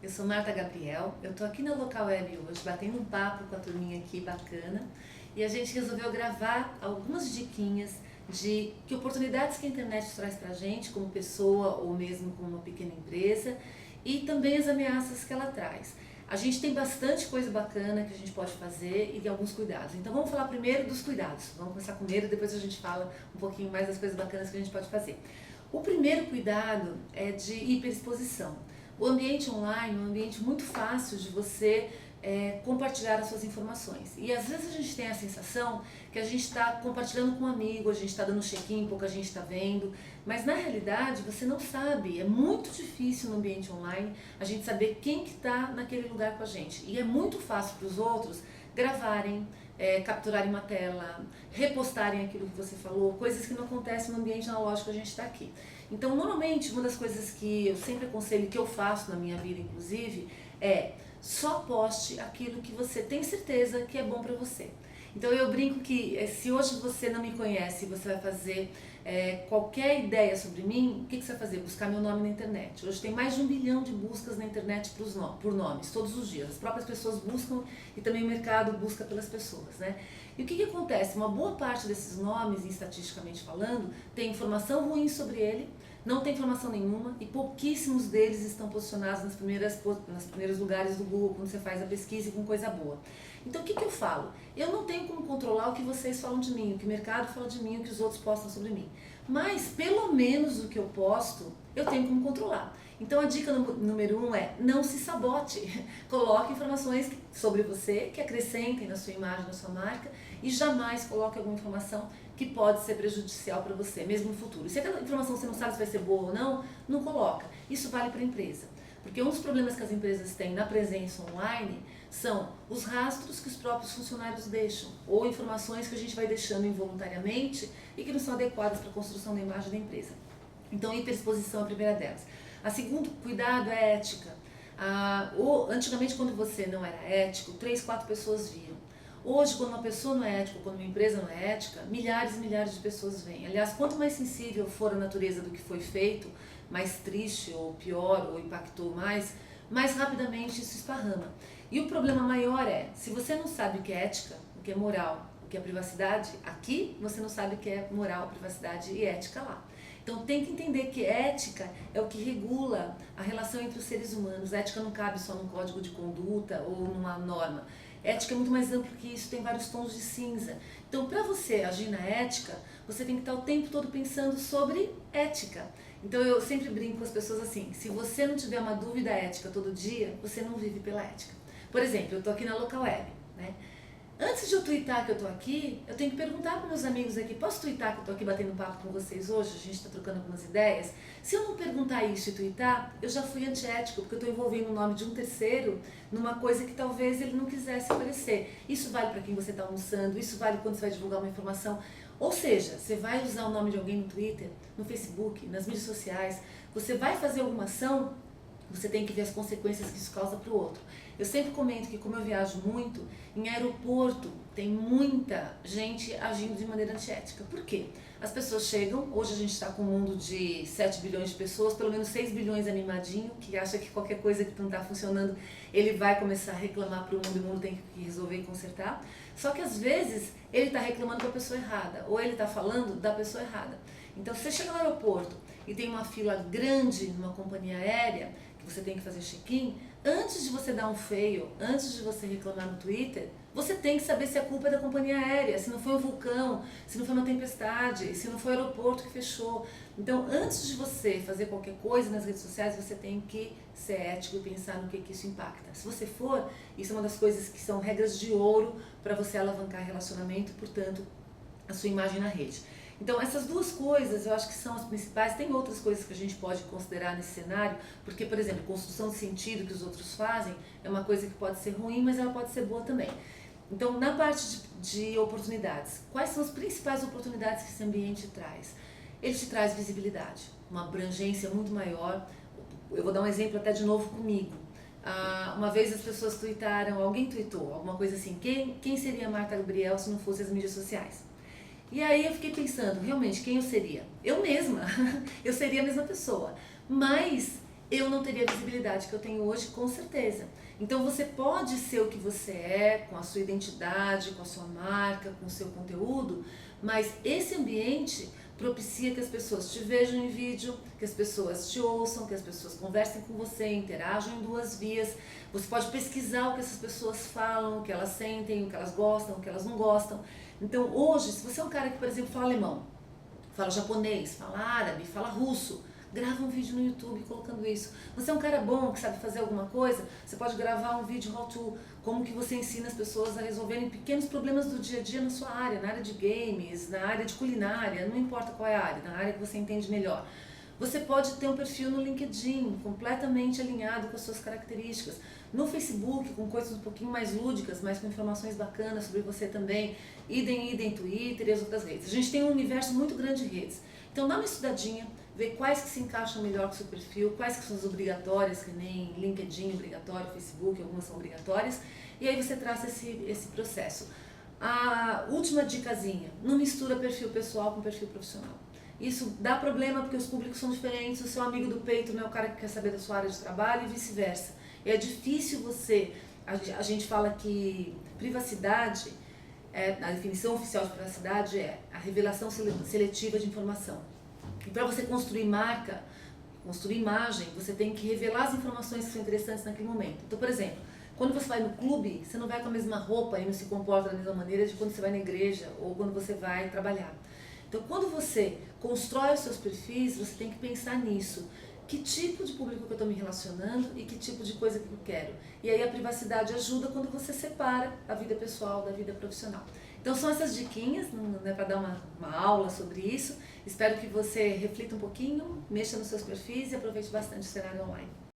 Eu sou Marta Gabriel, eu tô aqui na Local Web hoje, batendo um papo com a turminha aqui bacana, e a gente resolveu gravar algumas diquinhas de que oportunidades que a internet traz pra gente como pessoa ou mesmo como uma pequena empresa, e também as ameaças que ela traz. A gente tem bastante coisa bacana que a gente pode fazer e tem alguns cuidados. Então vamos falar primeiro dos cuidados. Vamos começar com medo, depois a gente fala um pouquinho mais das coisas bacanas que a gente pode fazer. O primeiro cuidado é de hiperexposição. O ambiente online é um ambiente muito fácil de você compartilhar as suas informações. E às vezes a gente tem a sensação que a gente está compartilhando com um amigo, a gente está dando check-in, pouca gente está vendo, mas na realidade você não sabe, é muito difícil no ambiente online a gente saber quem que está naquele lugar com a gente. E é muito fácil para os outros gravarem, capturarem uma tela, repostarem aquilo que você falou, coisas que não acontecem no ambiente analógico que a gente está aqui. Então, normalmente, uma das coisas que eu sempre aconselho, que eu faço na minha vida, inclusive, é só poste aquilo que você tem certeza que é bom para você. Então, eu brinco que se hoje você não me conhece e você vai fazer qualquer ideia sobre mim, o que você vai fazer? Buscar meu nome na internet. Hoje tem mais de 1 bilhão de buscas na internet por nomes, todos os dias. As próprias pessoas buscam e também o mercado busca pelas pessoas, né? E o que acontece? Uma boa parte desses nomes, estatisticamente falando, tem informação ruim sobre ele, não tem informação nenhuma e pouquíssimos deles estão posicionados nos primeiros lugares do Google quando você faz a pesquisa e com coisa boa. Então o que eu falo? Eu não tenho como controlar o que vocês falam de mim, o que o mercado fala de mim, o que os outros postam sobre mim. Mas pelo menos o que eu posto, eu tenho como controlar. Então a dica número 1 é não se sabote. Coloque informações sobre você que acrescentem na sua imagem, na sua marca e jamais coloque alguma informação que pode ser prejudicial para você, mesmo no futuro. E se aquela informação você não sabe se vai ser boa ou não, não coloca. Isso vale para a empresa. Porque um dos problemas que as empresas têm na presença online são os rastros que os próprios funcionários deixam, ou informações que a gente vai deixando involuntariamente e que não são adequadas para a construção da imagem da empresa. Então, hiperexposição é a primeira delas. A segundo cuidado é ética. Antigamente, quando você não era ético, 3, 4 pessoas viam. Hoje, quando uma pessoa não é ética, quando uma empresa não é ética, milhares e milhares de pessoas veem. Aliás, quanto mais sensível for a natureza do que foi feito, mais triste ou pior ou impactou mais rapidamente isso esparrama. E o problema maior é, se você não sabe o que é ética, o que é moral, o que é privacidade, aqui você não sabe o que é moral, privacidade e ética lá. Então tem que entender que ética é o que regula a relação entre os seres humanos. A ética não cabe só num código de conduta ou numa norma. Ética é muito mais amplo que isso, tem vários tons de cinza. Então, para você agir na ética, você tem que estar o tempo todo pensando sobre ética. Então, eu sempre brinco com as pessoas assim, se você não tiver uma dúvida ética todo dia, você não vive pela ética. Por exemplo, eu estou aqui na Local Web, né? Antes de eu twittar que eu estou aqui, eu tenho que perguntar para meus amigos aqui, posso twittar que eu estou aqui batendo papo com vocês hoje? A gente está trocando algumas ideias. Se eu não perguntar isso e twittar, eu já fui antiético, porque eu estou envolvendo o nome de um terceiro numa coisa que talvez ele não quisesse aparecer. Isso vale para quem você está almoçando, isso vale quando você vai divulgar uma informação. Ou seja, você vai usar o nome de alguém no Twitter, no Facebook, nas mídias sociais, você vai fazer alguma ação, você tem que ver as consequências que isso causa para o outro. Eu sempre comento que como eu viajo muito, em aeroporto tem muita gente agindo de maneira antiética. Por quê? As pessoas chegam, hoje a gente está com um mundo de 7 bilhões de pessoas, pelo menos 6 bilhões animadinho, que acha que qualquer coisa que não está funcionando, ele vai começar a reclamar para o mundo e o mundo tem que resolver e consertar. Só que às vezes ele está reclamando com a pessoa errada, ou ele está falando da pessoa errada. Então se você chega no aeroporto e tem uma fila grande numa companhia aérea, que você tem que fazer check-in, antes de você dar um fail, antes de você reclamar no Twitter, você tem que saber se a culpa é da companhia aérea, se não foi um vulcão, se não foi uma tempestade, se não foi o aeroporto que fechou. Então, antes de você fazer qualquer coisa nas redes sociais, você tem que ser ético e pensar no que isso impacta. Se você for, isso é uma das coisas que são regras de ouro para você alavancar relacionamento, portanto, a sua imagem na rede. Então essas duas coisas eu acho que são as principais. Tem outras coisas que a gente pode considerar nesse cenário, porque, por exemplo, construção de sentido que os outros fazem é uma coisa que pode ser ruim, mas ela pode ser boa também. Então, na parte de oportunidades, quais são as principais oportunidades que esse ambiente traz? Ele te traz visibilidade, uma abrangência muito maior. Eu vou dar um exemplo até de novo comigo. Uma vez as pessoas tweetaram, alguém tweetou alguma coisa assim, quem seria a Marta Gabriel se não fosse as mídias sociais? E aí eu fiquei pensando, realmente, quem eu seria? Eu mesma, eu seria a mesma pessoa. Mas eu não teria a visibilidade que eu tenho hoje, com certeza. Então você pode ser o que você é, com a sua identidade, com a sua marca, com o seu conteúdo, mas esse ambiente propicia que as pessoas te vejam em vídeo, que as pessoas te ouçam, que as pessoas conversem com você, interajam em duas vias. Você pode pesquisar o que essas pessoas falam, o que elas sentem, o que elas gostam, o que elas não gostam. Então hoje, se você é um cara que, por exemplo, fala alemão, fala japonês, fala árabe, fala russo, grava um vídeo no YouTube colocando isso. Você é um cara bom que sabe fazer alguma coisa, você pode gravar um vídeo how to, como que você ensina as pessoas a resolverem pequenos problemas do dia a dia na sua área, na área de games, na área de culinária, não importa qual é a área, na área que você entende melhor. Você pode ter um perfil no LinkedIn completamente alinhado com as suas características. No Facebook, com coisas um pouquinho mais lúdicas, mas com informações bacanas sobre você também. Idem, Twitter e as outras redes. A gente tem um universo muito grande de redes. Então dá uma estudadinha, vê quais que se encaixam melhor com o seu perfil, quais que são as obrigatórias, que nem LinkedIn obrigatório, Facebook, algumas são obrigatórias. E aí você traça esse processo. A última dicasinha, não mistura perfil pessoal com perfil profissional. Isso dá problema porque os públicos são diferentes, o seu amigo do peito não é o cara que quer saber da sua área de trabalho e vice-versa. É difícil você, a gente fala que privacidade, a definição oficial de privacidade é a revelação seletiva de informação. E para você construir marca, construir imagem, você tem que revelar as informações que são interessantes naquele momento. Então, por exemplo, quando você vai no clube, você não vai com a mesma roupa e não se comporta da mesma maneira de quando você vai na igreja ou quando você vai trabalhar. Então, quando você constrói os seus perfis, você tem que pensar nisso. Que tipo de público que eu estou me relacionando e que tipo de coisa que eu quero. E aí a privacidade ajuda quando você separa a vida pessoal da vida profissional. Então são essas diquinhas, não é para dar uma aula sobre isso. Espero que você reflita um pouquinho, mexa nos seus perfis e aproveite bastante o cenário online.